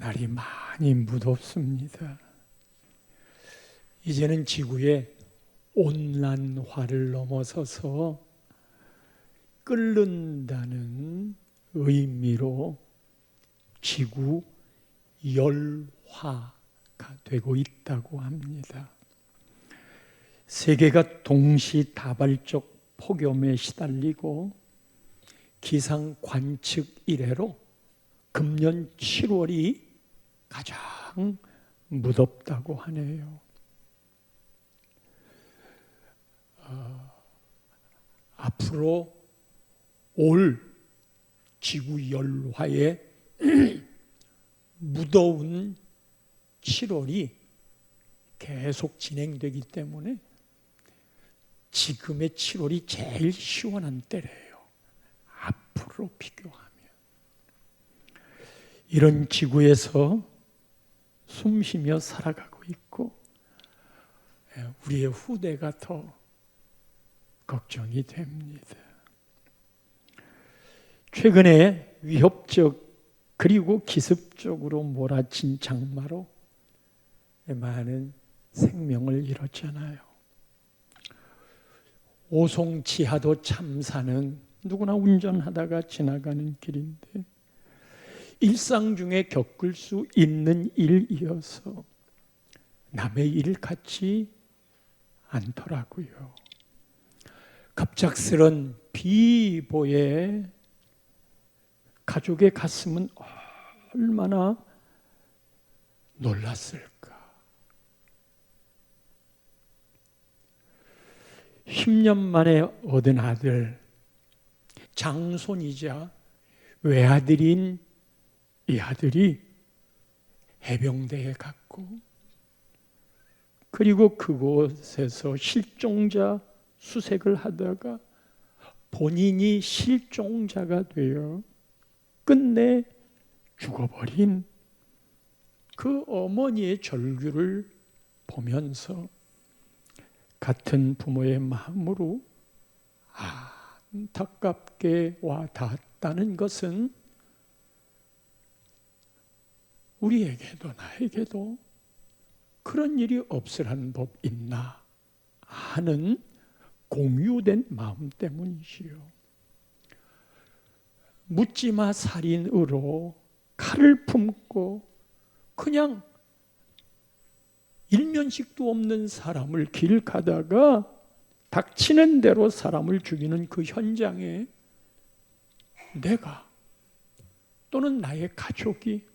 날이 많이 무덥습니다. 이제는 지구의 온난화를 넘어서서 끓는다는 의미로 지구 열화가 되고 있다고 합니다. 세계가 동시다발적 폭염에 시달리고 기상 관측 이래로 금년 7월이 가장 무덥다고 하네요. 앞으로 올 지구 열화의 무더운 7월이 계속 진행되기 때문에 지금의 7월이 제일 시원한 때래요. 앞으로 비교하면. 이런 지구에서 숨쉬며 살아가고 있고 우리의 후대가 더 걱정이 됩니다. 최근에 위협적 그리고 기습적으로 몰아친 장마로 많은 생명을 잃었잖아요. 오송지하도 참사는 누구나 운전하다가 지나가는 길인데 일상 중에 겪을 수 있는 일이어서 남의 일 같지 않더라고요. 갑작스런 비보에 가족의 가슴은 얼마나 놀랐을까. 10년 만에 얻은 아들, 장손이자 외아들인 이 아들이 해병대에 갔고 그리고 그곳에서 실종자 수색을 하다가 본인이 실종자가 되어 끝내 죽어버린 그 어머니의 절규를 보면서 같은 부모의 마음으로 안타깝게 와 닿았다는 것은 우리에게도 나에게도 그런 일이 없으라는 법 있나 하는 공유된 마음 때문이지요. 묻지마 살인으로 칼을 품고 그냥 일면식도 없는 사람을 길 가다가 닥치는 대로 사람을 죽이는 그 현장에 내가 또는 나의 가족이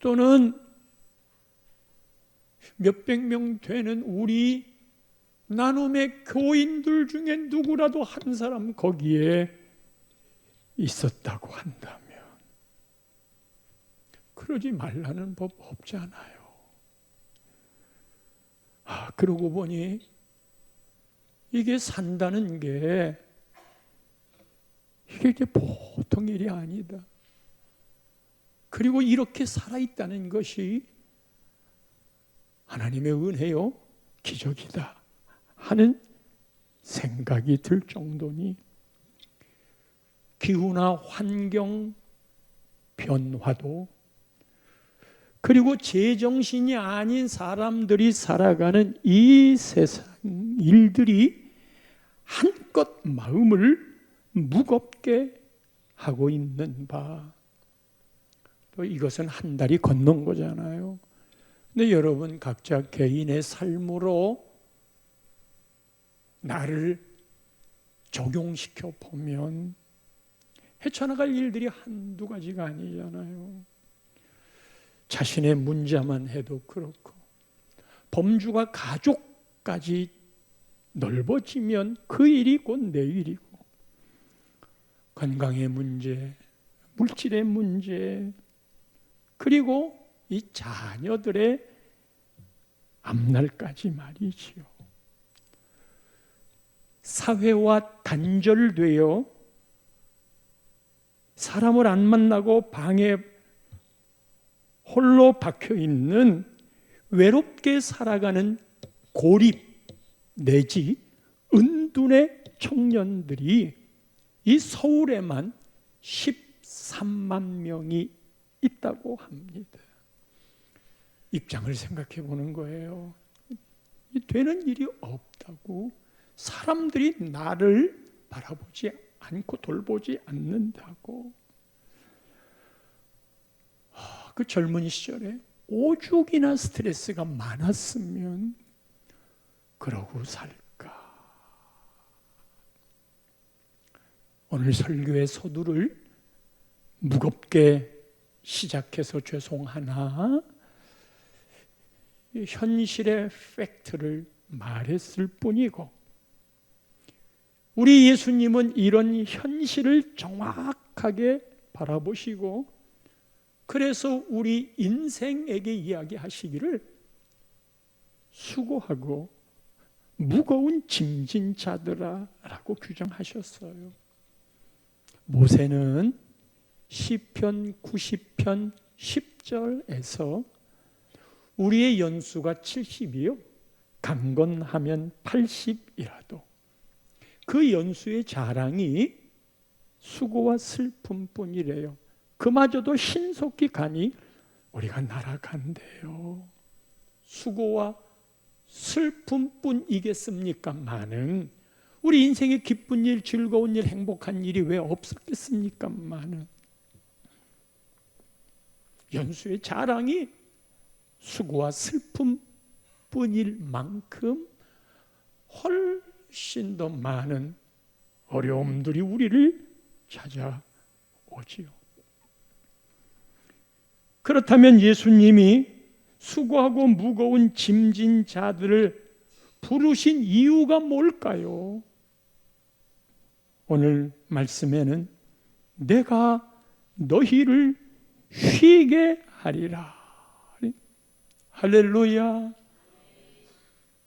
또는 몇백 명 되는 우리 나눔의 교인들 중에 누구라도 한 사람 거기에 있었다고 한다면 그러지 말라는 법 없잖아요. 그러고 보니 이게 산다는 게 이게 보통 일이 아니다. 그리고 이렇게 살아있다는 것이 하나님의 은혜요, 기적이다 하는 생각이 들 정도니 기후나 환경 변화도 그리고 제정신이 아닌 사람들이 살아가는 이 세상 일들이 한껏 마음을 무겁게 하고 있는 바. 또 이것은 한 달이 건넌 거잖아요. 근데 여러분 각자 개인의 삶으로 나를 적용시켜 보면 헤쳐나갈 일들이 한두 가지가 아니잖아요. 자신의 문제만 해도 그렇고 범주가 가족까지 넓어지면 그 일이 곧 내 일이고 건강의 문제, 물질의 문제 그리고 이 자녀들의 앞날까지 말이지요. 사회와 단절되어 사람을 안 만나고 방에 홀로 박혀있는 외롭게 살아가는 고립 내지 은둔의 청년들이 이 서울에만 13만 명이 있다고 합니다. 입장을 생각해 보는 거예요. 되는 일이 없다고, 사람들이 나를 바라보지 않고 돌보지 않는다고. 그 젊은 시절에 오죽이나 스트레스가 많았으면 그러고 살까. 오늘 설교의 서두를 무겁게 시작해서 죄송하나 현실의 팩트를 말했을 뿐이고, 우리 예수님은 이런 현실을 정확하게 바라보시고, 그래서 우리 인생에게 이야기하시기를 수고하고 무거운 짐진 자들아 라고 규정하셨어요. 모세는 시편 90편 10절에서 우리의 연수가 70이요 강건하면 80이라도 그 연수의 자랑이 수고와 슬픔뿐이래요. 그마저도 신속히 가니 우리가 날아간대요. 수고와 슬픔뿐이겠습니까마는 우리 인생에 기쁜 일, 즐거운 일, 행복한 일이 왜 없었겠습니까마는 연수의 자랑이 수고와 슬픔뿐일 만큼 훨씬 더 많은 어려움들이 우리를 찾아오지요. 그렇다면 예수님이 수고하고 무거운 짐진 자들을 부르신 이유가 뭘까요? 오늘 말씀에는 내가 너희를 쉬게 하리라. 할렐루야.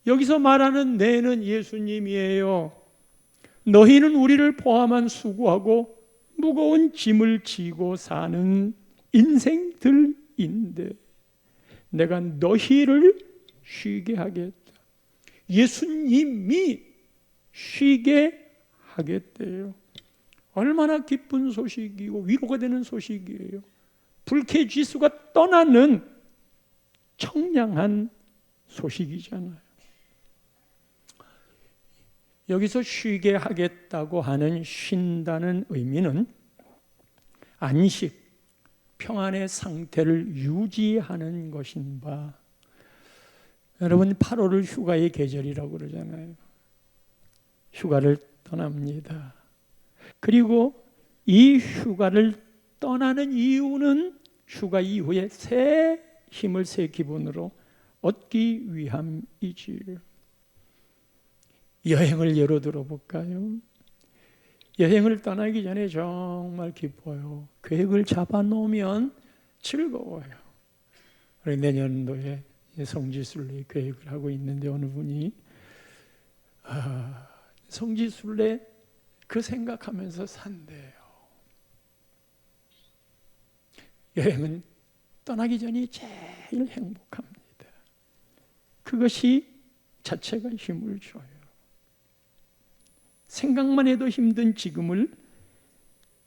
여기서 말하는 내는 예수님이에요. 너희는 우리를 포함한 수고하고 무거운 짐을 지고 사는 인생들인데 내가 너희를 쉬게 하겠다. 예수님이 쉬게 하겠대요. 얼마나 기쁜 소식이고 위로가 되는 소식이에요. 불쾌지수가 떠나는 청량한 소식이잖아요. 여기서 쉬게 하겠다고 하는 쉰다는 의미는 안식, 평안의 상태를 유지하는 것인 바. 여러분 8월을 휴가의 계절이라고 그러잖아요. 휴가를 떠납니다. 그리고 이 휴가를 떠나는 이유는 휴가 이후에 새 힘을 새 기분으로 얻기 위함이지요. 여행을 예로 들어볼까요? 여행을 떠나기 전에 정말 기뻐요. 계획을 잡아놓으면 즐거워요. 내년도에 성지순례 계획을 하고 있는데 어느 분이 성지순례 그 생각하면서 산대요. 여행은 떠나기 전이 제일 행복합니다. 그것이 자체가 힘을 줘요. 생각만 해도 힘든 지금을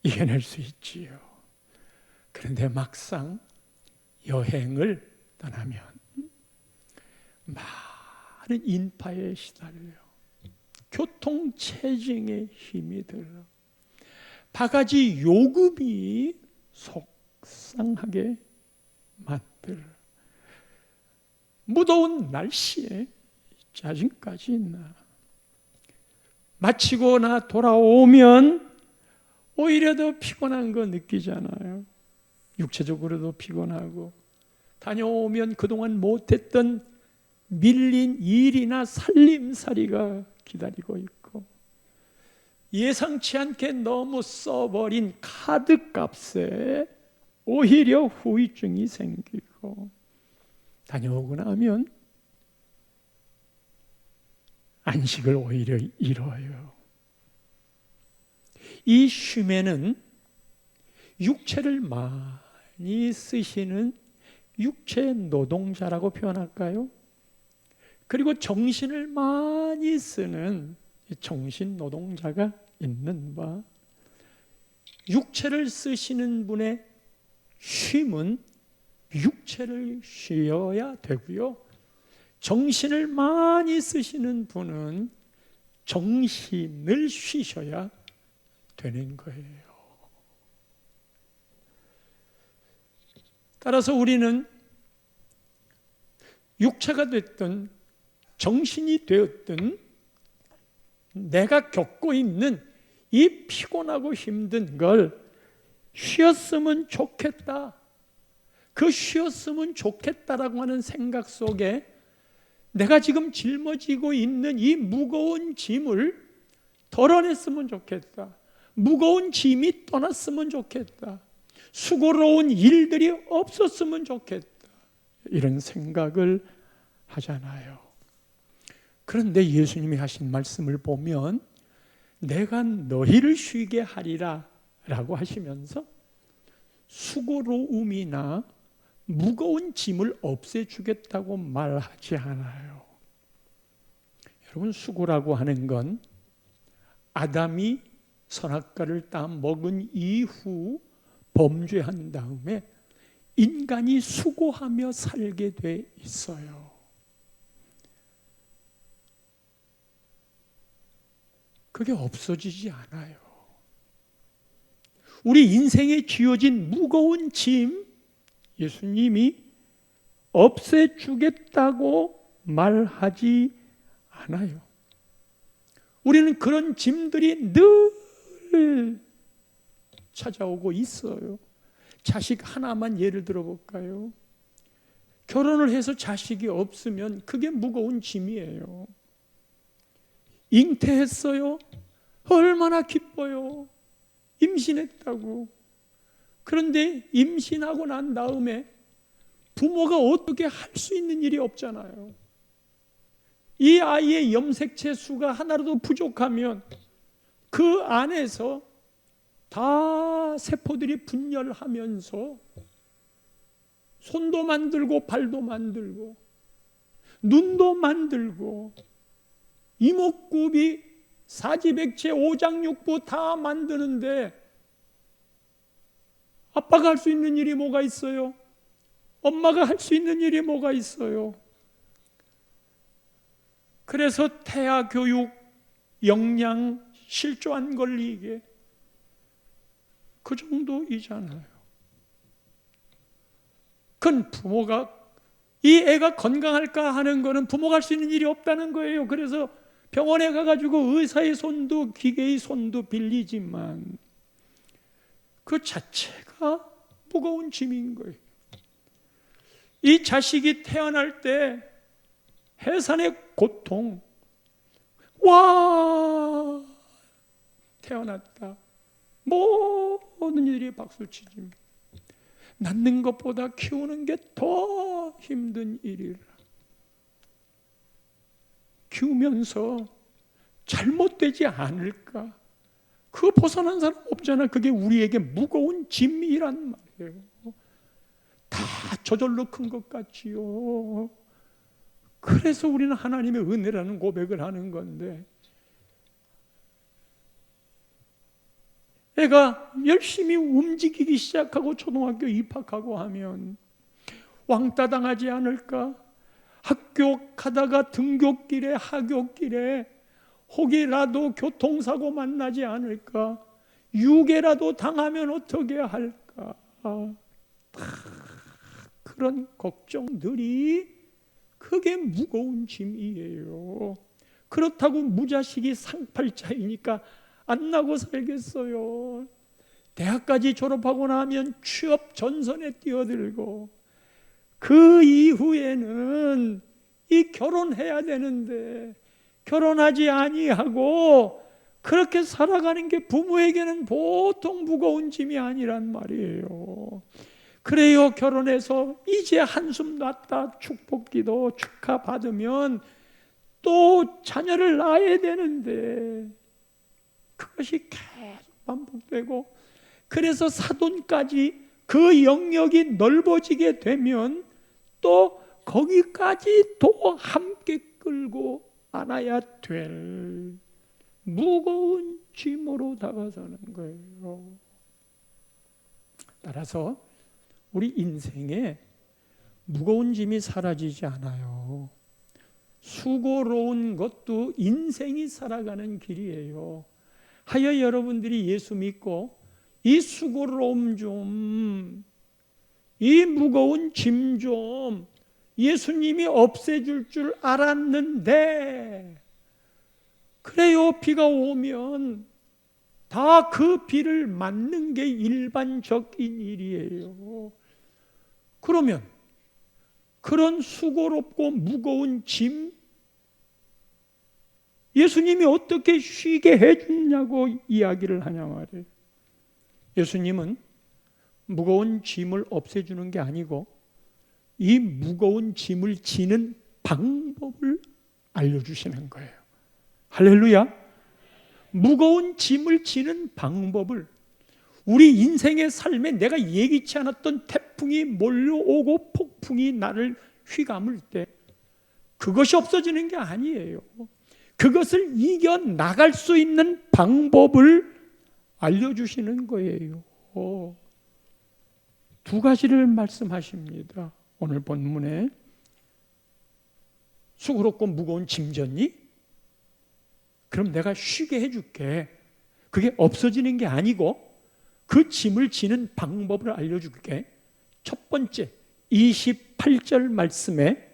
이겨낼 수 있지요. 그런데 막상 여행을 떠나면 많은 인파에 시달려요. 교통체증에 힘이 들어. 바가지 요금이 속상하게 만들어. 무더운 날씨에 짜증까지 나. 마치거나 돌아오면 오히려 더 피곤한 거 느끼잖아요. 육체적으로도 피곤하고 다녀오면 그동안 못했던 밀린 일이나 살림살이가 기다리고 있고 예상치 않게 너무 써버린 카드값에 오히려 후유증이 생기고 다녀오고 나면 안식을 오히려 잃어요. 이 쉼에는 육체를 많이 쓰시는 육체 노동자라고 표현할까요? 그리고 정신을 많이 쓰는 정신 노동자가 있는 바 육체를 쓰시는 분의 쉼은 육체를 쉬어야 되고요. 정신을 많이 쓰시는 분은 정신을 쉬셔야 되는 거예요. 따라서 우리는 육체가 됐든 정신이 되었든 내가 겪고 있는 이 피곤하고 힘든 걸 쉬었으면 좋겠다. 그 쉬었으면 좋겠다라고 하는 생각 속에 내가 지금 짊어지고 있는 이 무거운 짐을 덜어냈으면 좋겠다. 무거운 짐이 떠났으면 좋겠다. 수고로운 일들이 없었으면 좋겠다. 이런 생각을 하잖아요. 그런데 예수님이 하신 말씀을 보면 내가 너희를 쉬게 하리라 라고 하시면서 수고로움이나 무거운 짐을 없애주겠다고 말하지 않아요. 여러분, 수고라고 하는 건 아담이 선악과를 따 먹은 이후 범죄한 다음에 인간이 수고하며 살게 돼 있어요. 그게 없어지지 않아요. 우리 인생에 쥐어진 무거운 짐, 예수님이 없애주겠다고 말하지 않아요. 우리는 그런 짐들이 늘 찾아오고 있어요. 자식 하나만 예를 들어볼까요? 결혼을 해서 자식이 없으면 그게 무거운 짐이에요. 잉태했어요? 얼마나 기뻐요. 임신했다고. 그런데 임신하고 난 다음에 부모가 어떻게 할 수 있는 일이 없잖아요. 이 아이의 염색체 수가 하나라도 부족하면 그 안에서 다 세포들이 분열하면서 손도 만들고 발도 만들고 눈도 만들고 이목구비 사지백체 오장육부 다 만드는데 아빠가 할 수 있는 일이 뭐가 있어요? 엄마가 할 수 있는 일이 뭐가 있어요? 그래서 태아 교육, 영양, 실조 안 걸리게 그 정도이잖아요. 그건 부모가 이 애가 건강할까 하는 거는 부모가 할 수 있는 일이 없다는 거예요. 그래서 병원에 가가지고 의사의 손도 기계의 손도 빌리지만 그 자체가 무거운 짐인 거예요. 이 자식이 태어날 때 해산의 고통, 와 태어났다. 모든 일이 박수치지. 낳는 것보다 키우는 게 더 힘든 일이라. 키우면서 잘못되지 않을까? 그거 벗어난 사람 없잖아. 그게 우리에게 무거운 짐이란 말이에요. 다 저절로 큰 것 같지요. 그래서 우리는 하나님의 은혜라는 고백을 하는 건데, 애가 열심히 움직이기 시작하고 초등학교 입학하고 하면 왕따 당하지 않을까? 학교 가다가 등굣길에 하굣길에 혹이라도 교통사고 만나지 않을까? 유괴라도 당하면 어떻게 할까? 그런 걱정들이 그게 무거운 짐이에요. 그렇다고 무자식이 상팔자이니까 안 나고 살겠어요. 대학까지 졸업하고 나면 취업 전선에 뛰어들고 그 이후에는 이 결혼해야 되는데 결혼하지 아니하고 그렇게 살아가는 게 부모에게는 보통 무거운 짐이 아니란 말이에요. 그래요. 결혼해서 이제 한숨 놨다 축복기도 축하받으면 또 자녀를 낳아야 되는데 그것이 계속 반복되고, 그래서 사돈까지 그 영역이 넓어지게 되면 또 거기까지 또 함께 끌고 안아야 될 무거운 짐으로 다가서는 거예요. 따라서 우리 인생에 무거운 짐이 사라지지 않아요. 수고로운 것도 인생이 살아가는 길이에요. 하여 여러분들이 예수 믿고 이 수고로움 좀, 이 무거운 짐 좀 예수님이 없애줄 줄 알았는데, 그래요. 비가 오면 다 그 비를 맞는 게 일반적인 일이에요. 그러면 그런 수고롭고 무거운 짐 예수님이 어떻게 쉬게 해주냐고 이야기를 하냐 말이에요. 예수님은 무거운 짐을 없애주는 게 아니고 이 무거운 짐을 지는 방법을 알려주시는 거예요. 할렐루야. 무거운 짐을 지는 방법을, 우리 인생의 삶에 내가 예기치 않았던 태풍이 몰려오고 폭풍이 나를 휘감을 때 그것이 없어지는 게 아니에요. 그것을 이겨나갈 수 있는 방법을 알려주시는 거예요. 두 가지를 말씀하십니다. 오늘 본문에 수고롭고 무거운 짐 졌니? 그럼 내가 쉬게 해줄게. 그게 없어지는 게 아니고 그 짐을 지는 방법을 알려줄게. 첫 번째 28절 말씀에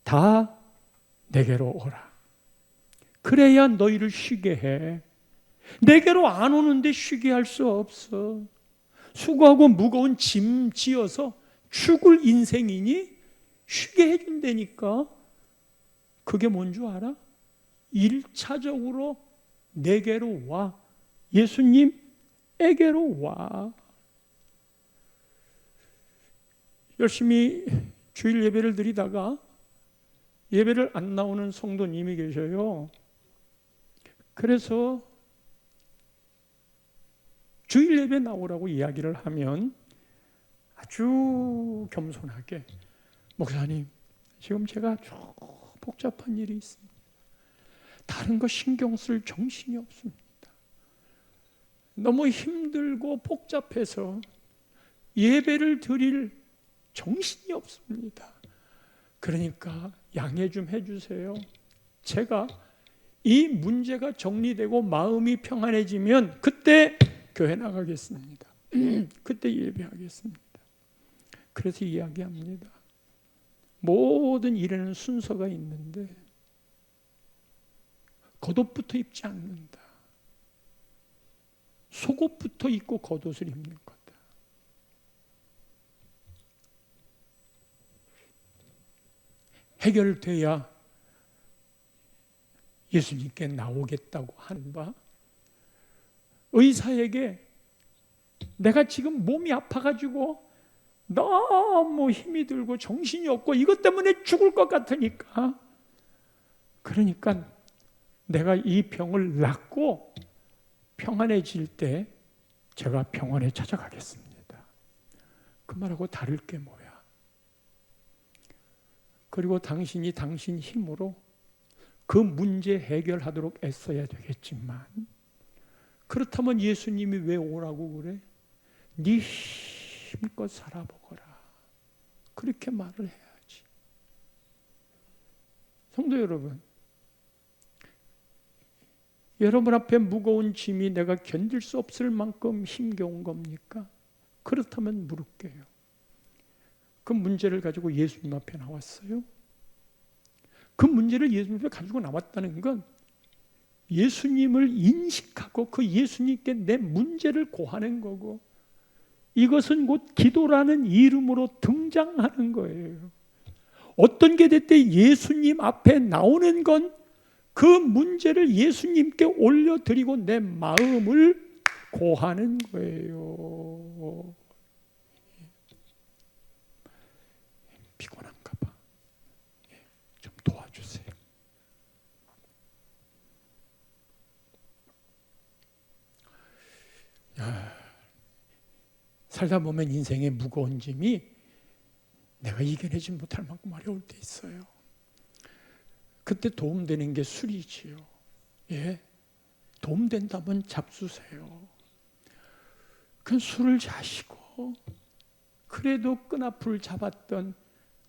다 내게로 오라. 그래야 너희를 쉬게 해. 내게로 안 오는데 쉬게 할 수 없어. 수고하고 무거운 짐 지어서 죽을 인생이니 쉬게 해준다니까. 그게 뭔 줄 알아? 1차적으로 내게로 와. 예수님에게로 와. 열심히 주일 예배를 드리다가 예배를 안 나오는 성도님이 계셔요. 그래서 주일 예배 나오라고 이야기를 하면 아주 겸손하게, 목사님, 지금 제가 복잡한 일이 있습니다. 다른 거 신경 쓸 정신이 없습니다. 너무 힘들고 복잡해서 예배를 드릴 정신이 없습니다. 그러니까 양해 좀 해주세요. 제가 이 문제가 정리되고 마음이 평안해지면 그때 교회 나가겠습니다. 그때 예배하겠습니다. 그래서 이야기합니다. 모든 일에는 순서가 있는데 겉옷부터 입지 않는다. 속옷부터 입고 겉옷을 입는 거다. 해결돼야 예수님께 나오겠다고 하는 바, 의사에게 내가 지금 몸이 아파가지고 너무 힘이 들고 정신이 없고 이것 때문에 죽을 것 같으니까, 그러니까 내가 이 병을 낫고 평안해질 때 제가 병원에 찾아가겠습니다. 그 말하고 다를 게 뭐야? 그리고 당신이 당신 힘으로 그 문제 해결하도록 애써야 되겠지만, 그렇다면 예수님이 왜 오라고 그래? 네 힘껏 살아보거라. 그렇게 말을 해야지. 성도 여러분, 여러분 앞에 무거운 짐이 내가 견딜 수 없을 만큼 힘겨운 겁니까? 그렇다면 물을게요. 그 문제를 가지고 예수님 앞에 나왔어요? 그 문제를 예수님 앞에 가지고 나왔다는 건 예수님을 인식하고 그 예수님께 내 문제를 고하는 거고, 이것은 곧 기도라는 이름으로 등장하는 거예요. 어떤 게 됐든 예수님 앞에 나오는 건 그 문제를 예수님께 올려드리고 내 마음을 고하는 거예요. 피곤한가 봐. 좀 도와주세요. 살다 보면 인생의 무거운 짐이 내가 이겨내지 못할 만큼 어려울 때 있어요. 그때 도움되는 게 술이지요. 예, 도움된다면 잡수세요. 그 술을 자시고 그래도 끈앞을 잡았던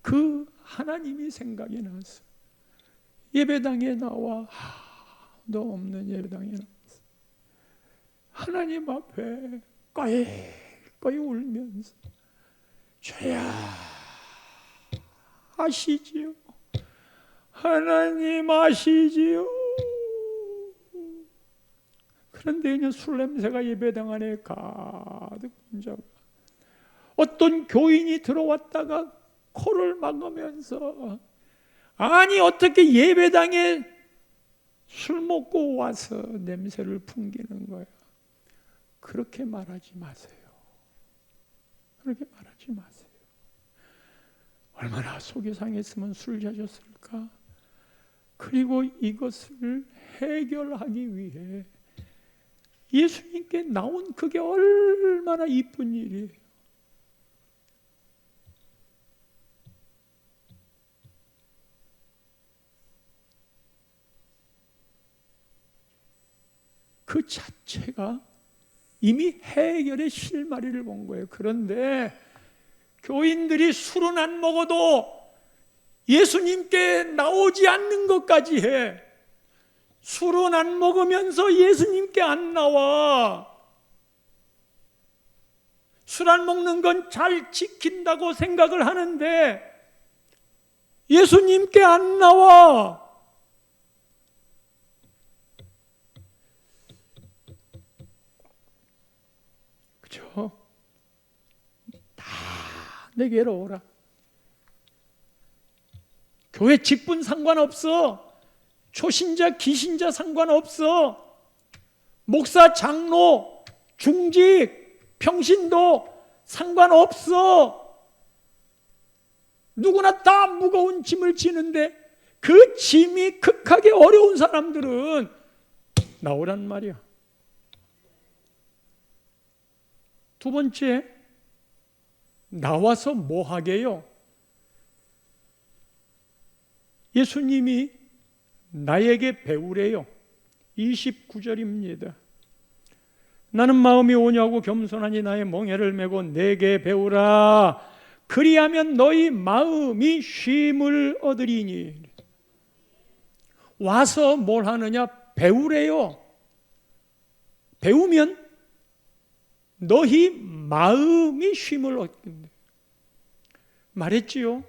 그 하나님이 생각이 나서 예배당에 나와 너 없는 예배당에 나와서 하나님 앞에 꺼이 울면서 주야 아시지요? 하나님 아시지요? 그런데 그냥 술 냄새가 예배당 안에 가득 분자가 어떤 교인이 들어왔다가 코를 막으면서 아니 어떻게 예배당에 술 먹고 와서 냄새를 풍기는 거야. 그렇게 말하지 마세요. 그렇게 말하지 마세요. 얼마나 속이 상했으면 술 자셨을까. 그리고 이것을 해결하기 위해 예수님께 나온 그게 얼마나 이쁜 일이에요. 그 자체가 이미 해결의 실마리를 본 거예요. 그런데 교인들이 술은 안 먹어도 예수님께 나오지 않는 것까지 해. 술은 안 먹으면서 예수님께 안 나와. 술 안 먹는 건 잘 지킨다고 생각을 하는데 예수님께 안 나와. 그죠? 다 내게로 오라. 교회 직분 상관없어. 초신자, 기신자 상관없어. 목사, 장로, 중직, 평신도 상관없어. 누구나 다 무거운 짐을 지는데 그 짐이 극하게 어려운 사람들은 나오란 말이야. 두 번째, 나와서 뭐 하게요? 예수님이 나에게 배우래요. 29절입니다. 나는 마음이 오냐고 겸손하니 나의 멍에를 메고 내게 배우라. 그리하면 너희 마음이 쉼을 얻으리니. 와서 뭘 하느냐? 배우래요. 배우면 너희 마음이 쉼을 얻는다. 말했지요.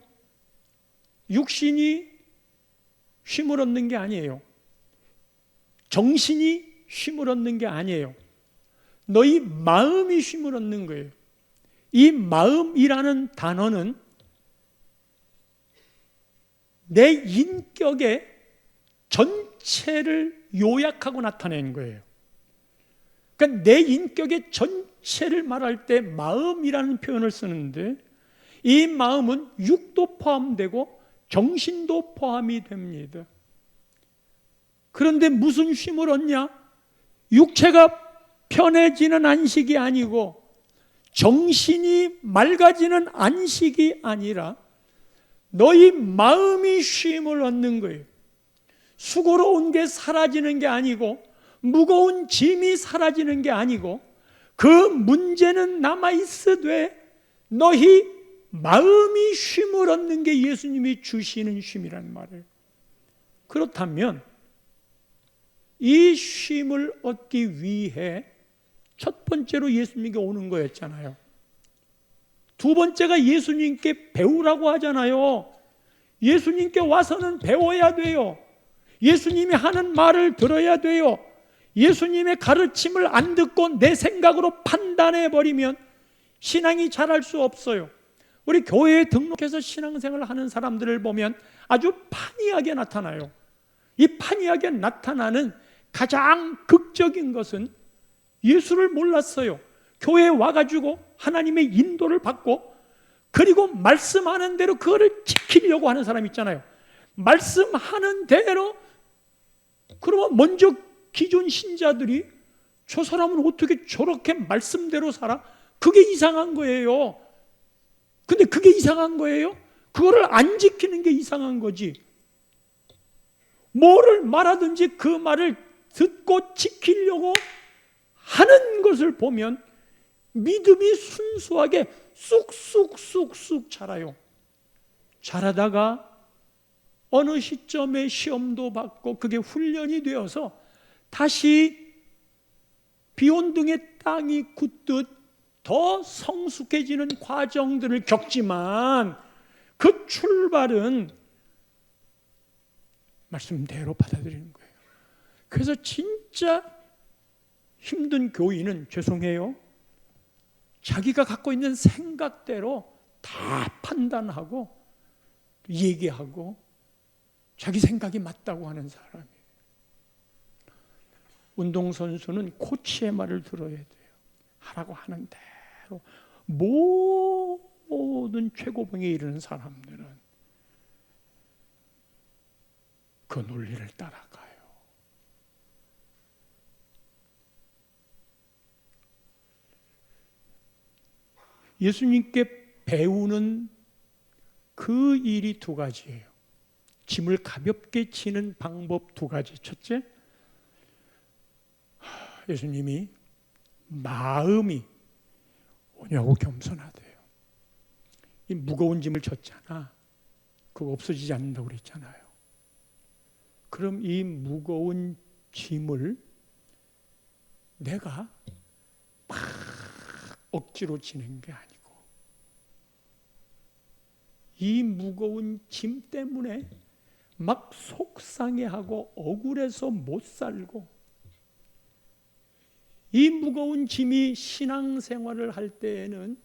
육신이 쉼을 얻는 게 아니에요. 정신이 쉼을 얻는 게 아니에요. 너희 마음이 쉼을 얻는 거예요. 이 마음이라는 단어는 내 인격의 전체를 요약하고 나타내는 거예요. 그러니까 내 인격의 전체를 말할 때 마음이라는 표현을 쓰는데 이 마음은 육도 포함되고 정신도 포함이 됩니다. 그런데 무슨 쉼을 얻냐? 육체가 편해지는 안식이 아니고 정신이 맑아지는 안식이 아니라 너희 마음이 쉼을 얻는 거예요. 수고로운 게 사라지는 게 아니고 무거운 짐이 사라지는 게 아니고 그 문제는 남아있으되 너희 마음이 쉼을 얻는 게 예수님이 주시는 쉼이란 말이에요. 그렇다면 이 쉼을 얻기 위해 첫 번째로 예수님께 오는 거였잖아요. 두 번째가 예수님께 배우라고 하잖아요. 예수님께 와서는 배워야 돼요. 예수님이 하는 말을 들어야 돼요. 예수님의 가르침을 안 듣고 내 생각으로 판단해버리면 신앙이 자랄 수 없어요. 우리 교회에 등록해서 신앙생활을 하는 사람들을 보면 아주 판이하게 나타나요. 이 판이하게 나타나는 가장 극적인 것은 예수를 몰랐어요. 교회에 와가지고 하나님의 인도를 받고 그리고 말씀하는 대로 그거를 지키려고 하는 사람 있잖아요. 말씀하는 대로. 그러면 먼저 기존 신자들이 저 사람은 어떻게 저렇게 말씀대로 살아? 그게 이상한 거예요. 근데 그게 이상한 거예요? 그거를 안 지키는 게 이상한 거지. 뭐를 말하든지 그 말을 듣고 지키려고 하는 것을 보면 믿음이 순수하게 쑥쑥쑥쑥 자라요. 자라다가 어느 시점에 시험도 받고 그게 훈련이 되어서 다시 비온등의 땅이 굳듯 더 성숙해지는 과정들을 겪지만 그 출발은 말씀대로 받아들이는 거예요. 그래서 진짜 힘든 교인은 죄송해요. 자기가 갖고 있는 생각대로 다 판단하고 얘기하고 자기 생각이 맞다고 하는 사람이에요. 운동선수는 코치의 말을 들어야 돼요. 하라고 하는 대로. 모든 최고봉에 이르는 사람들은 그 논리를 따라가요. 예수님께 배우는 그 일이 두 가지예요. 짐을 가볍게 지는 방법 두 가지. 첫째, 예수님이 마음이 온유하고 겸손하대요. 이 무거운 짐을 졌잖아. 그거 없어지지 않는다고 그랬잖아요. 그럼 이 무거운 짐을 내가 막 억지로 지는 게 아니고 이 무거운 짐 때문에 막 속상해하고 억울해서 못 살고 이 무거운 짐이 신앙생활을 할 때에는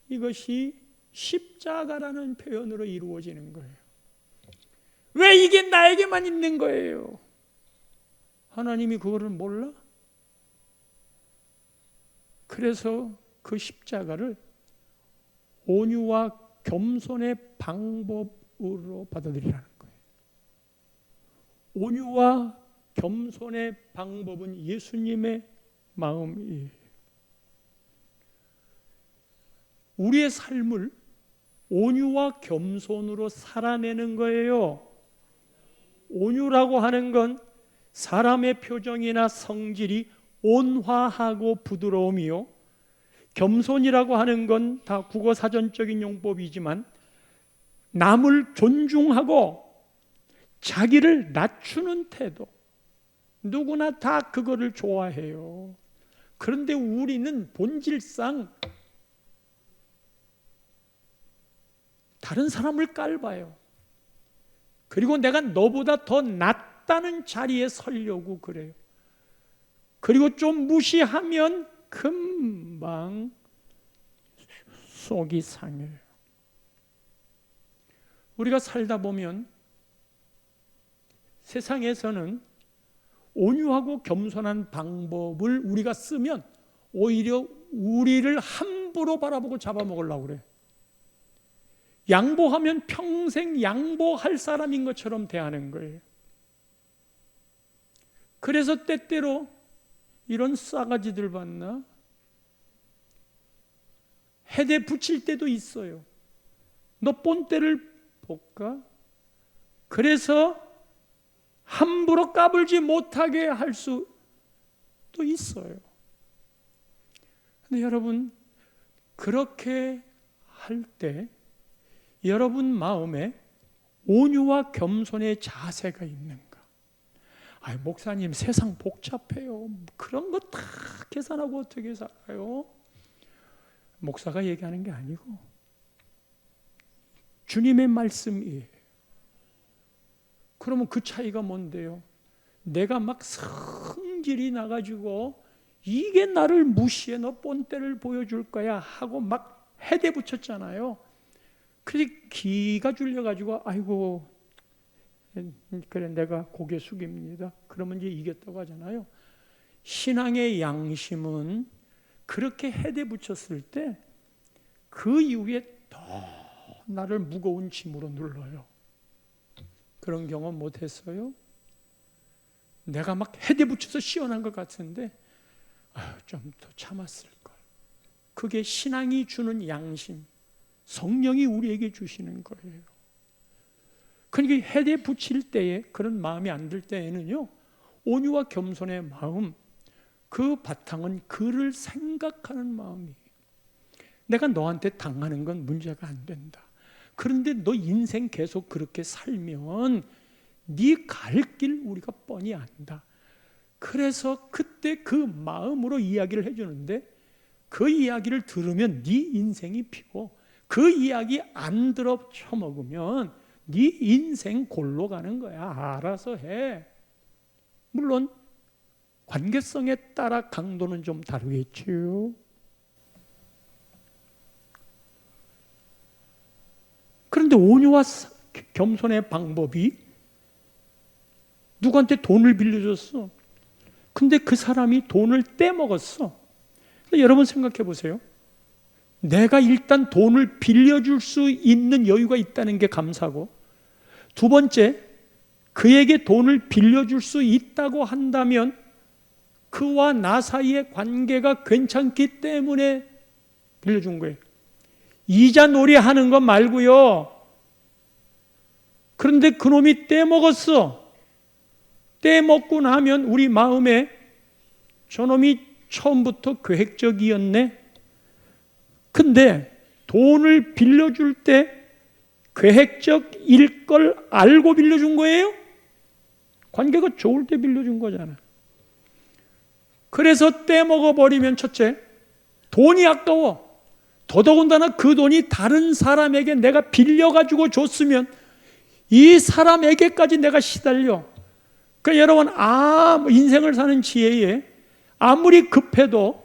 이것이 십자가라는 표현으로 이루어지는 거예요. 왜 이게 나에게만 있는 거예요? 하나님이 그거를 몰라? 그래서 그 십자가를 온유와 겸손의 방법으로 받아들이라는 거예요. 온유와 겸손의 방법은 예수님의 마음이에요. 우리의 삶을 온유와 겸손으로 살아내는 거예요. 온유라고 하는 건 사람의 표정이나 성질이 온화하고 부드러움이요. 겸손이라고 하는 건 다 국어사전적인 용법이지만 남을 존중하고 자기를 낮추는 태도. 누구나 다 그거를 좋아해요. 그런데 우리는 본질상 다른 사람을 깔봐요. 그리고 내가 너보다 더 낫다는 자리에 서려고 그래요. 그리고 좀 무시하면 금방 속이 상해요. 우리가 살다 보면 세상에서는 온유하고 겸손한 방법을 우리가 쓰면 오히려 우리를 함부로 바라보고 잡아먹으려고 그래요. 양보하면 평생 양보할 사람인 것처럼 대하는 거예요. 그래서 때때로 이런 싸가지들 봤나? 헤대 붙일 때도 있어요. 너 본때를 볼까? 그래서 함부로 까불지 못하게 할 수도 있어요. 근데 여러분, 그렇게 할 때 여러분 마음에 온유와 겸손의 자세가 있는가? 아이, 목사님, 세상 복잡해요. 그런 거 다 계산하고 어떻게 살아요? 목사가 얘기하는 게 아니고 주님의 말씀이에요. 그러면 그 차이가 뭔데요? 내가 막 성질이 나가지고 이게 나를 무시해, 너 본때를 보여줄 거야 하고 막 헤대 붙였잖아요. 그래서 기가 줄여가지고 아이고 그래 내가 고개 숙입니다. 그러면 이제 이겼다고 하잖아요. 신앙의 양심은 그렇게 헤대 붙였을 때 그 이후에 더 나를 무거운 짐으로 눌러요. 그런 경험 못했어요? 내가 막 헤대 붙여서 시원한 것 같은데 좀 더 참았을걸. 그게 신앙이 주는 양심, 성령이 우리에게 주시는 거예요. 그러니까 헤대 붙일 때에 그런 마음이 안 들 때에는요, 온유와 겸손의 마음, 그 바탕은 그를 생각하는 마음이에요. 내가 너한테 당하는 건 문제가 안 된다. 그런데 너 인생 계속 그렇게 살면 네 갈 길 우리가 뻔히 안다. 그래서 그때 그 마음으로 이야기를 해주는데, 그 이야기를 들으면 네 인생이 피고, 그 이야기 안 들어 처먹으면 네 인생 골로 가는 거야. 알아서 해. 물론 관계성에 따라 강도는 좀 다르겠지요. 그런데 온유와 겸손의 방법이, 누구한테 돈을 빌려줬어. 근데 그 사람이 돈을 떼먹었어. 여러분 생각해 보세요. 내가 일단 돈을 빌려줄 수 있는 여유가 있다는 게 감사고, 두 번째, 그에게 돈을 빌려줄 수 있다고 한다면 그와 나 사이의 관계가 괜찮기 때문에 빌려준 거예요. 이자 놀이 하는 것 말고요. 그런데 그놈이 떼먹었어. 떼먹고 나면 우리 마음에 저놈이 처음부터 계획적이었네. 근데 돈을 빌려줄 때 계획적일 걸 알고 빌려준 거예요? 관계가 좋을 때 빌려준 거잖아. 그래서 떼먹어버리면 첫째, 돈이 아까워. 더더군다나 그 돈이 다른 사람에게 내가 빌려가지고 줬으면 이 사람에게까지 내가 시달려. 그러니까 여러분, 인생을 사는 지혜에 아무리 급해도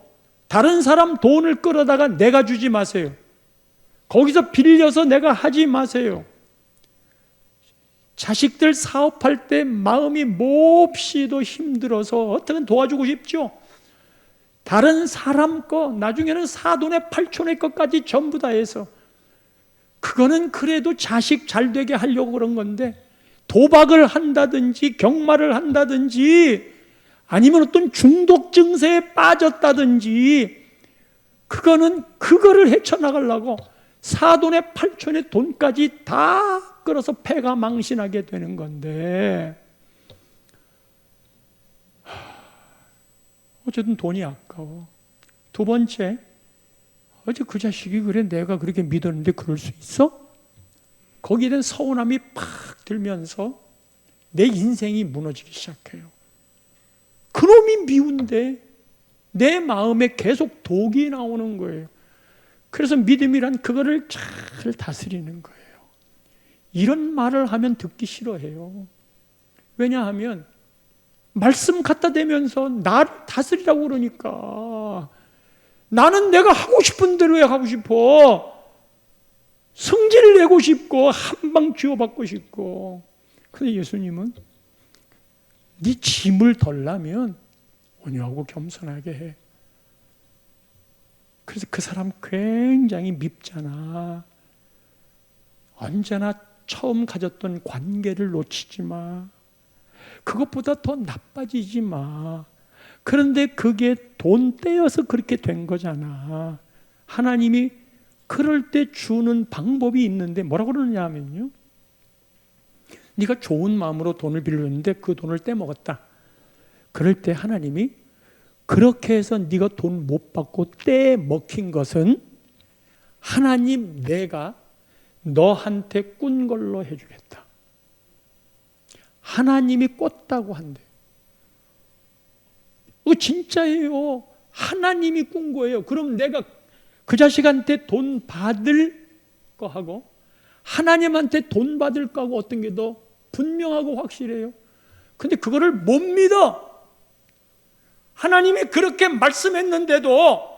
다른 사람 돈을 끌어다가 내가 주지 마세요. 거기서 빌려서 내가 하지 마세요. 자식들 사업할 때 마음이 몹시도 힘들어서 어떻게 도와주고 싶죠? 다른 사람 거, 나중에는 사돈의 팔촌의 것까지 전부 다 해서, 그거는 그래도 자식 잘 되게 하려고 그런 건데, 도박을 한다든지 경마를 한다든지 아니면 어떤 중독 증세에 빠졌다든지, 그거는 그거를 헤쳐나가려고 사돈의 팔촌의 돈까지 다 끌어서 패가 망신하게 되는 건데, 어쨌든 돈이 아까워. 두 번째, 어제 그 자식이 그래 내가 그렇게 믿었는데 그럴 수 있어? 거기에 대한 서운함이 팍 들면서 내 인생이 무너지기 시작해요. 그놈이 미운데 내 마음에 계속 독이 나오는 거예요. 그래서 믿음이란 그거를 잘 다스리는 거예요. 이런 말을 하면 듣기 싫어해요. 왜냐하면 말씀 갖다 대면서 나를 다스리라고 그러니까, 나는 내가 하고 싶은 대로 하고 싶어. 성질을 내고 싶고 한방 쥐어받고 싶고. 그런데 예수님은 네 짐을 덜라면 온유하고 겸손하게 해. 그래서 그 사람 굉장히 밉잖아. 언제나 처음 가졌던 관계를 놓치지 마. 그것보다 더 나빠지지 마. 그런데 그게 돈 떼어서 그렇게 된 거잖아. 하나님이 그럴 때 주는 방법이 있는데 뭐라고 그러느냐 하면요, 네가 좋은 마음으로 돈을 빌렸는데 그 돈을 떼먹었다. 그럴 때 하나님이 그렇게 해서 네가 돈 못 받고 떼먹힌 것은 하나님 내가 너한테 꾼 걸로 해주겠다. 하나님이 꿨다고 한대. 진짜예요. 하나님이 꾼 거예요. 그럼 내가 그 자식한테 돈 받을 거하고 하나님한테 돈 받을 거하고 어떤 게 더 분명하고 확실해요? 근데 그거를 못 믿어. 하나님이 그렇게 말씀했는데도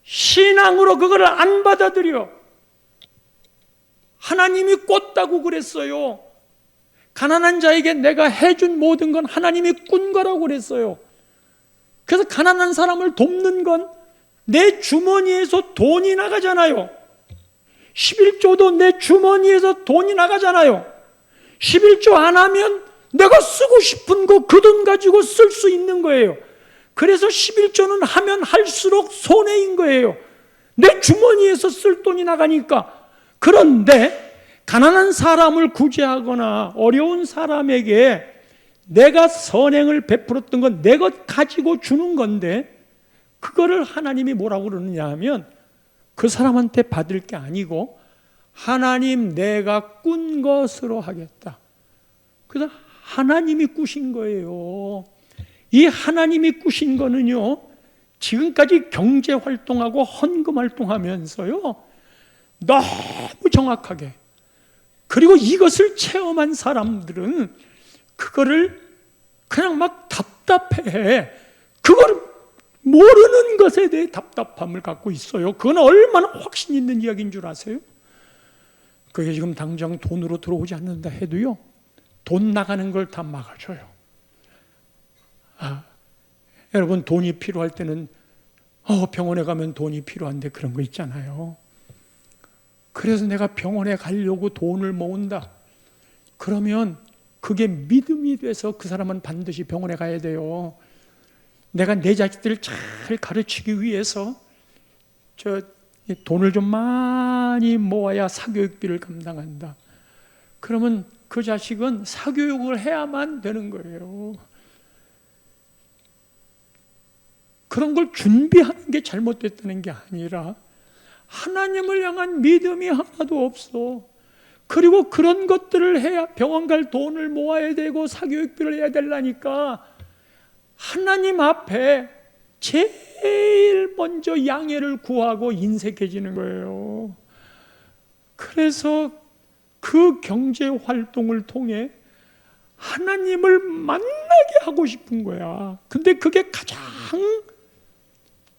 신앙으로 그거를 안 받아들여. 하나님이 꿨다고 그랬어요. 가난한 자에게 내가 해준 모든 건 하나님이 꾼 거라고 그랬어요. 그래서 가난한 사람을 돕는 건 내 주머니에서 돈이 나가잖아요. 11조도 내 주머니에서 돈이 나가잖아요. 11조 안 하면 내가 쓰고 싶은 거 그 돈 가지고 쓸 수 있는 거예요. 그래서 11조는 하면 할수록 손해인 거예요. 내 주머니에서 쓸 돈이 나가니까. 그런데 가난한 사람을 구제하거나 어려운 사람에게 내가 선행을 베풀었던 건 내 것 가지고 주는 건데 그거를 하나님이 뭐라고 그러느냐 하면 그 사람한테 받을 게 아니고 하나님 내가 꾼 것으로 하겠다. 그래서 하나님이 꾸신 거예요. 이 하나님이 꾸신 거는요, 지금까지 경제활동하고 헌금활동하면서요 너무 정확하게, 그리고 이것을 체험한 사람들은 그거를 그냥 막 답답해해. 그걸 모르는 것에 대해 답답함을 갖고 있어요. 그건 얼마나 확신 있는 이야기인 줄 아세요? 그게 지금 당장 돈으로 들어오지 않는다 해도요, 돈 나가는 걸 다 막아줘요. 여러분, 돈이 필요할 때는 병원에 가면 돈이 필요한데 그런 거 있잖아요. 그래서 내가 병원에 가려고 돈을 모은다. 그러면 그게 믿음이 돼서 그 사람은 반드시 병원에 가야 돼요. 내가 내 자식들을 잘 가르치기 위해서 돈을 좀 많이 모아야 사교육비를 감당한다. 그러면 그 자식은 사교육을 해야만 되는 거예요. 그런 걸 준비하는 게 잘못됐다는 게 아니라 하나님을 향한 믿음이 하나도 없어. 그리고 그런 것들을 해야 병원 갈 돈을 모아야 되고 사교육비를 해야 되려니까 하나님 앞에 제일 먼저 양해를 구하고 인색해지는 거예요. 그래서 그 경제 활동을 통해 하나님을 만나게 하고 싶은 거야. 근데 그게 가장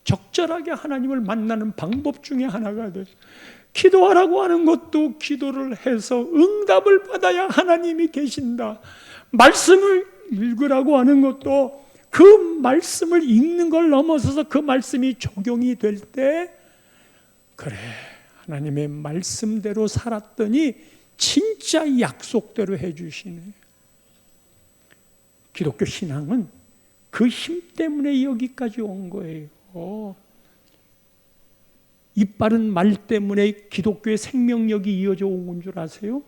적절하게 하나님을 만나는 방법 중에 하나가 돼. 기도하라고 하는 것도 기도를 해서 응답을 받아야 하나님이 계신다. 말씀을 읽으라고 하는 것도 그 말씀을 읽는 걸 넘어서서 그 말씀이 적용이 될 때, 그래, 하나님의 말씀대로 살았더니 진짜 약속대로 해주시네. 기독교 신앙은 그 힘 때문에 여기까지 온 거예요. 이빠른 말 때문에 기독교의 생명력이 이어져 온 건 줄 아세요?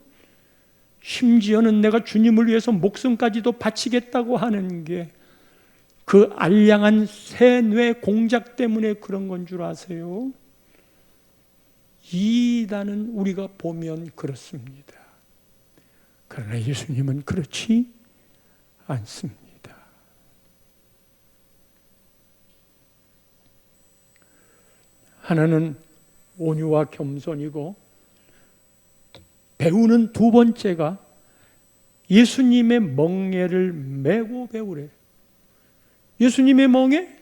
심지어는 내가 주님을 위해서 목숨까지도 바치겠다고 하는 게 그 알량한 세뇌 공작 때문에 그런 건 줄 아세요? 이단은 우리가 보면 그렇습니다. 그러나 예수님은 그렇지 않습니다. 하나는 온유와 겸손이고, 배우는 두 번째가 예수님의 멍에를 메고 배우래. 예수님의 멍에?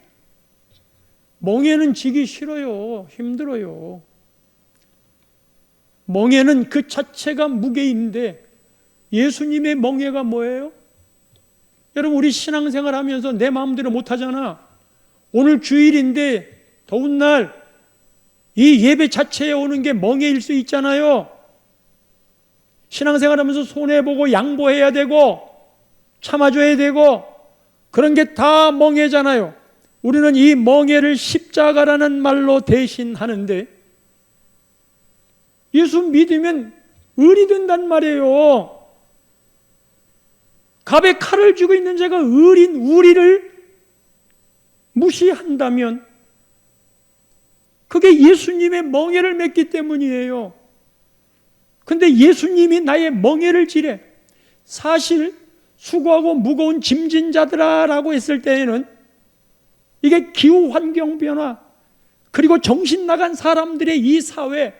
멍에는 지기 싫어요. 힘들어요. 멍에는 그 자체가 무게인데 예수님의 멍에가 뭐예요? 여러분, 우리 신앙생활 하면서 내 마음대로 못하잖아. 오늘 주일인데 더운 날 이 예배 자체에 오는 게 멍에일 수 있잖아요. 신앙생활 하면서 손해보고 양보해야 되고 참아줘야 되고 그런 게 다 멍에잖아요. 우리는 이 멍에를 십자가라는 말로 대신하는데, 예수 믿으면 을이 된단 말이에요. 갑에 칼을 쥐고 있는 자가 을인 우리를 무시한다면 그게 예수님의 멍에를 맺기 때문이에요. 근데 예수님이 나의 멍에를 지래. 사실 수고하고 무거운 짐진 자들아 라고 했을 때에는 이게 기후환경 변화, 그리고 정신 나간 사람들의 이 사회,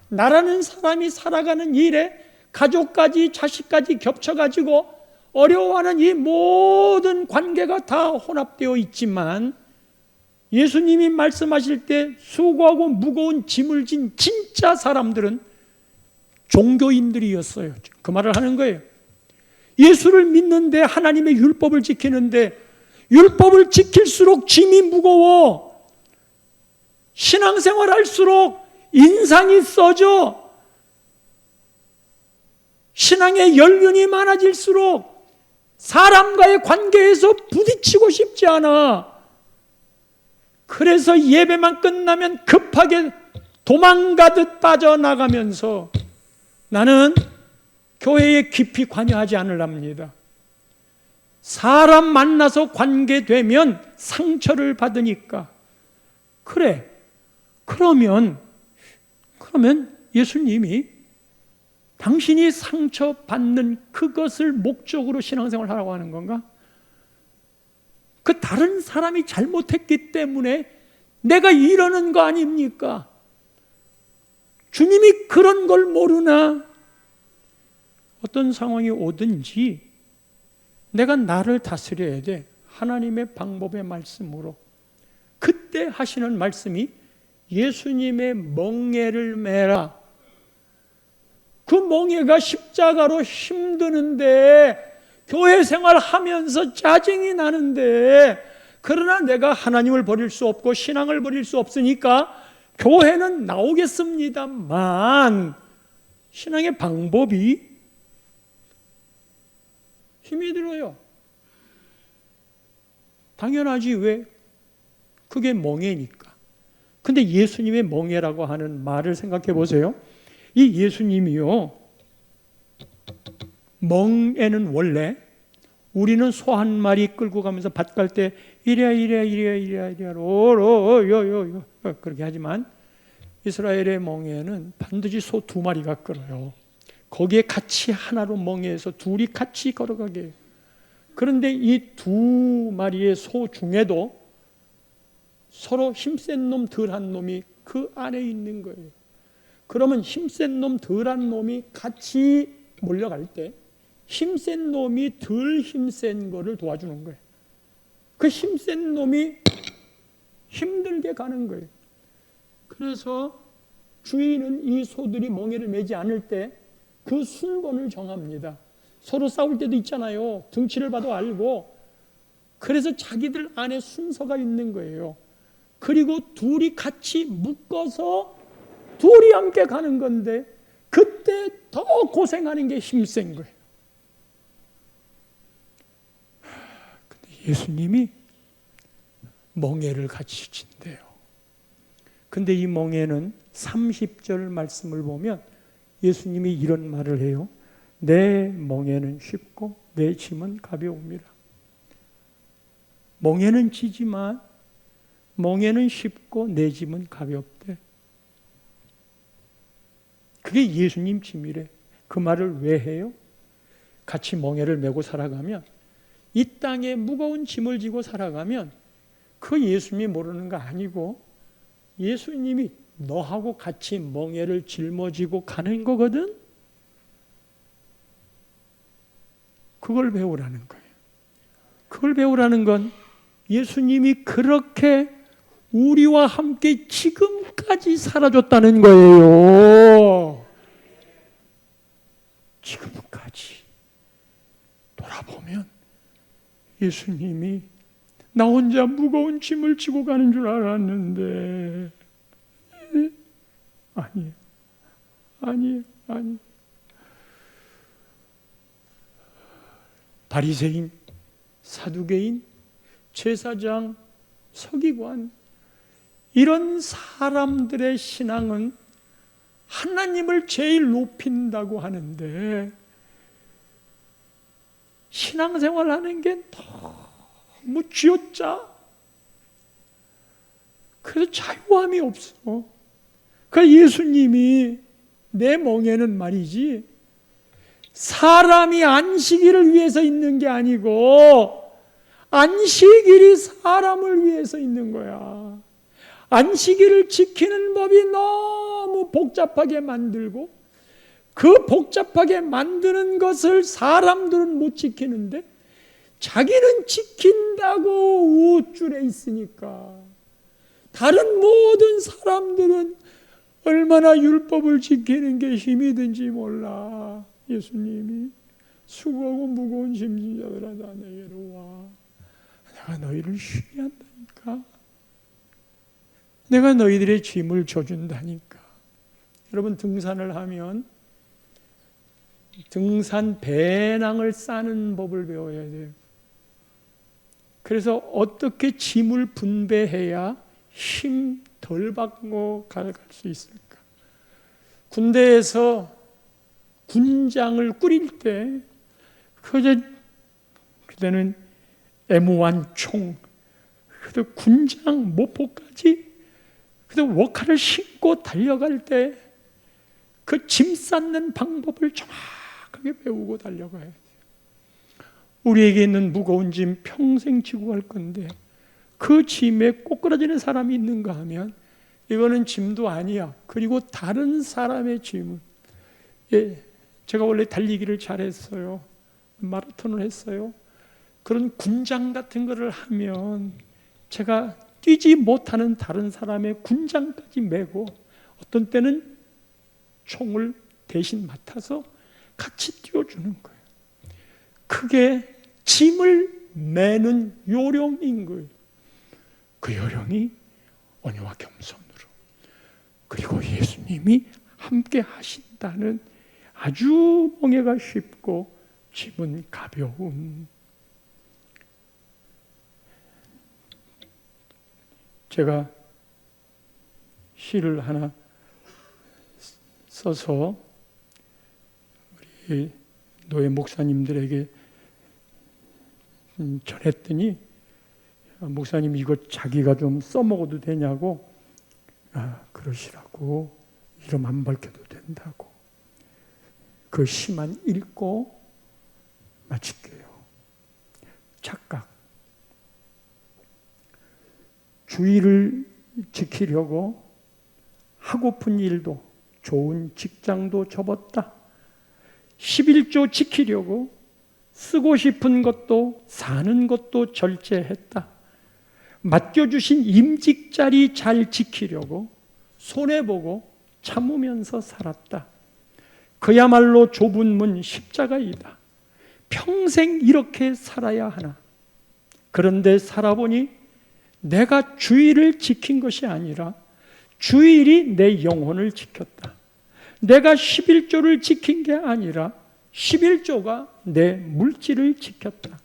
나라는 사람이 살아가는 일에 가족까지 자식까지 겹쳐가지고 어려워하는 이 모든 관계가 다 혼합되어 있지만, 예수님이 말씀하실 때 수고하고 무거운 짐을 진 진짜 사람들은 종교인들이었어요. 그 말을 하는 거예요. 예수를 믿는데, 하나님의 율법을 지키는데, 율법을 지킬수록 짐이 무거워. 신앙생활 할수록 인상이 써져. 신앙의 연륜이 많아질수록 사람과의 관계에서 부딪히고 싶지 않아. 그래서 예배만 끝나면 급하게 도망가듯 사람 만나서 관계되면 상처를 받으니까. 그래. 그러면 예수님이 당신이 상처받는 그것을 목적으로 신앙생활을 하라고 하는 건가? 그 다른 사람이 잘못했기 때문에 내가 이러는 거 아닙니까? 주님이 그런 걸 모르나? 어떤 상황이 오든지 내가 나를 다스려야 돼. 하나님의 방법의 말씀으로. 그때 하시는 말씀이 예수님의 멍에를 메라. 그 멍에가 십자가로 힘드는데, 교회 생활하면서 짜증이 나는데, 그러나 내가 하나님을 버릴 수 없고 신앙을 버릴 수 없으니까 교회는 나오겠습니다만 신앙의 방법이 힘이 들어요. 당연하지. 왜? 그게 멍에니까. 근데 예수님의 멍에라고 하는 말을 생각해 보세요. 이 예수님이요, 멍에는 원래 우리는 소 한 마리 끌고 가면서 밭 갈 때 이래야 로로요요요 그렇게 하지만 이스라엘의 멍에는 반드시 소 두 마리가 끌어요. 거기에 같이 하나로 멍에에서 둘이 같이 걸어가게 해요. 그런데 이 두 마리의 소 중에도 서로 힘센 놈 덜한 놈이 그 안에 있는 거예요. 그러면 힘센 놈 덜한 놈이 같이 몰려갈 때 힘센 놈이 덜 힘센 거를 도와주는 거예요. 그 힘센 놈이 힘들게 가는 거예요. 그래서 주인은 이 소들이 멍에를 매지 않을 때 그 순번을 정합니다. 서로 싸울 때도 있잖아요. 등치를 봐도 알고. 그래서 자기들 안에 순서가 있는 거예요. 그리고 둘이 같이 묶어서 둘이 함께 가는 건데 그때 더 고생하는 게 힘센 거예요. 근데 예수님이 멍에를 같이 진대요. 근데 이 멍에는 30절 말씀을 보면 예수님이 이런 말을 해요. 내 멍에는 쉽고 내 짐은 가벼웁니다. 멍에는 지지만 멍에는 쉽고 내 짐은 가볍대. 그게 예수님 짐이래. 그 말을 왜 해요? 같이 멍에를 메고 살아가면, 이 땅에 무거운 짐을 지고 살아가면 그 예수님이 모르는 거 아니고 예수님이 너하고 같이 멍에를 짊어지고 가는 거거든. 그걸 배우라는 거예요. 그걸 배우라는 건 예수님이 그렇게 우리와 함께 지금까지 살아줬다는 거예요. 지금까지 돌아보면 예수님이 나 혼자 무거운 짐을 지고 가는 줄 알았는데 아니에요. 바리새인, 사두개인, 제사장, 서기관, 이런 사람들의 신앙은 하나님을 제일 높인다고 하는데 신앙생활 하는 게 너무 쥐어짜. 그래서 자유함이 없어. 그러니까 예수님이 내 멍에는 말이지 사람이 안식일을 위해서 있는 게 아니고 안식일이 사람을 위해서 있는 거야. 안식일을 지키는 법이 너무 복잡하게 만들고 그 복잡하게 만드는 것을 사람들은 못 지키는데 자기는 지킨다고 우쭐해 있으니까 다른 모든 사람들은 얼마나 율법을 지키는 게 힘이 든지 몰라. 예수님이 수고하고 무거운 짐진 자들아 다 내게로 와. 내가 너희를 쉬게 한다니까. 내가 너희들의 짐을 져준다니까. 여러분 등산을 하면 등산 배낭을 싸는 법을 배워야 돼요. 그래서 어떻게 짐을 분배해야 힘 덜 받고 갈 수 있을까? 군대에서 군장을 꾸릴 때 그저 때는 M1 총, 그래도 군장 모포까지, 그래도 워카를 신고 달려갈 때 그 짐 쌓는 방법을 정확하게 배우고 달려가야 돼요. 우리에게 있는 무거운 짐 평생 지고 갈 건데 그 짐에 꼬꾸라지는 사람이 있는가 하면 이거는 짐도 아니야. 그리고 다른 사람의 짐을, 제가 원래 달리기를 잘했어요. 마라톤을 했어요. 그런 군장 같은 거를 하면 제가 뛰지 못하는 다른 사람의 군장까지 메고 어떤 때는 총을 대신 맡아서 같이 뛰어주는 거예요. 그게 짐을 매는 요령인 거예요. 그 요령이 온유와 겸손으로, 그리고 예수님이 함께 하신다는 아주 멍에가 쉽고 짐은 가벼운. 제가 시를 하나 써서 우리 노예 목사님들에게 전했더니 목사님 이거 자기가 좀 써먹어도 되냐고, 그러시라고, 이름 안 밝혀도 된다고. 그 시만 읽고 마칠게요. 착각. 주의를 지키려고 하고픈 일도 좋은 직장도 접었다. 11조 지키려고 쓰고 싶은 것도 사는 것도 절제했다. 맡겨주신 임직 자리 잘 지키려고 손해보고 참으면서 살았다. 그야말로 좁은 문 십자가이다. 평생 이렇게 살아야 하나. 그런데 살아보니 내가 주의를 지킨 것이 아니라 주일이 내 영혼을 지켰다. 내가 11조를 지킨 게 아니라 11조가 내 물질을 지켰다.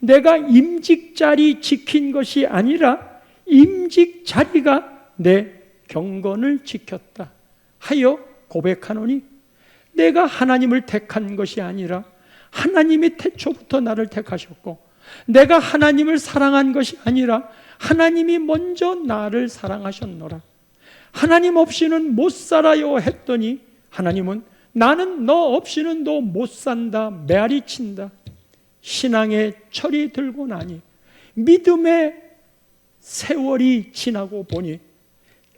내가 임직 자리 지킨 것이 아니라 임직 자리가 내 경건을 지켰다 하여 고백하노니, 내가 하나님을 택한 것이 아니라 하나님이 태초부터 나를 택하셨고, 내가 하나님을 사랑한 것이 아니라 하나님이 먼저 나를 사랑하셨노라. 하나님 없이는 못 살아요 했더니 하나님은 나는 너 없이는 너 못 산다 메아리친다. 신앙의 철이 들고 나니 믿음의 세월이 지나고 보니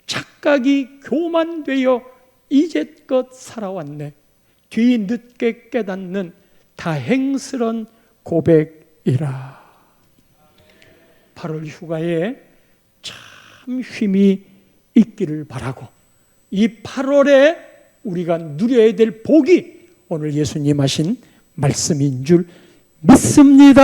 착각이 교만되어 이제껏 살아왔네. 뒤늦게 깨닫는 다행스런 고백이라. 8월 휴가에 참 힘이 있기를 바라고, 이 8월에 우리가 누려야 될 복이 오늘 예수님 하신 말씀인 줄 믿습니다.